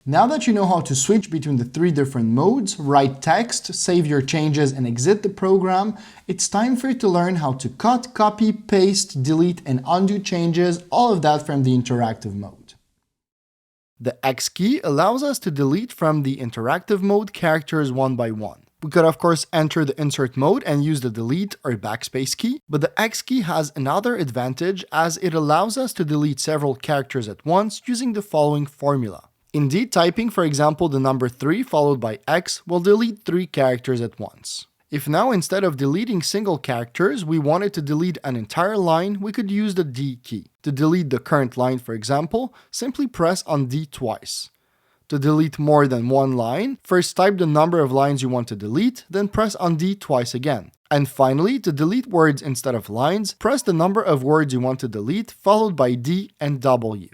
Now that you know how to switch between the three different modes, write text, save your changes, and exit the program, it's time for you to learn how to cut, copy, paste, delete, and undo changes, all of that from the interactive mode. The X key allows us to delete from the interactive mode characters one by one. We could of course enter the insert mode and use the delete or backspace key, but the X key has another advantage as it allows us to delete several characters at once using the following formula. Indeed, typing, for example, the number 3 followed by X will delete 3 characters at once. If now instead of deleting single characters, we wanted to delete an entire line, we could use the D key. To delete the current line, for example, simply press on D twice. To delete more than one line, first type the number of lines you want to delete, then press on D twice again. And finally, to delete words instead of lines, press the number of words you want to delete, followed by D and W.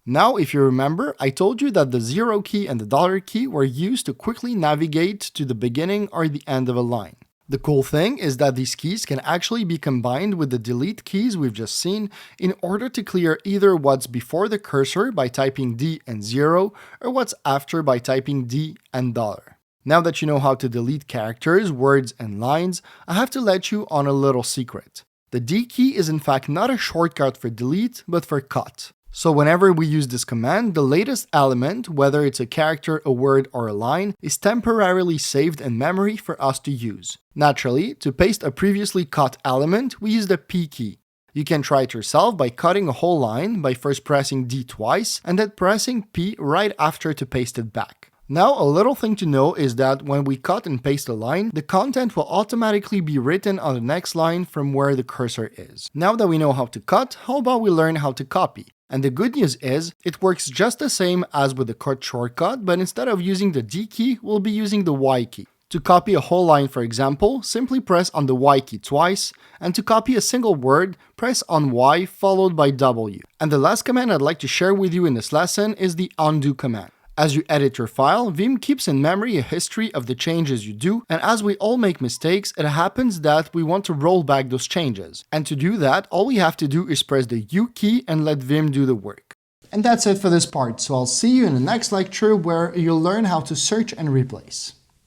Now, if you remember, I told you that the 0 key and the dollar key were used to quickly navigate to the beginning or the end of a line. The cool thing is that these keys can actually be combined with the delete keys we've just seen in order to clear either what's before the cursor by typing D and 0 or what's after by typing D and dollar. Now that you know how to delete characters, words, and lines, I have to let you on a little secret. The D key is in fact not a shortcut for delete, but for cut. So whenever we use this command, the latest element, whether it's a character, a word, or a line, is temporarily saved in memory for us to use. Naturally, to paste a previously cut element, we use the P key. You can try it yourself by cutting a whole line by first pressing D twice and then pressing P right after to paste it back. Now, a little thing to know is that when we cut and paste a line, the content will automatically be written on the next line from where the cursor is. Now that we know how to cut, how about we learn how to copy? And the good news is, it works just the same as with the cut shortcut, but instead of using the D key, we'll be using the Y key. To copy a whole line, for example, simply press on the Y key twice, and to copy a single word, press on Y followed by W. And the last command I'd like to share with you in this lesson is the undo command. As you edit your file, Vim keeps in memory a history of the changes you do, and as we all make mistakes, it happens that we want to roll back those changes. And to do that, all we have to do is press the U key and let Vim do the work. And that's it for this part, so I'll see you in the next lecture where you'll learn how to search and replace.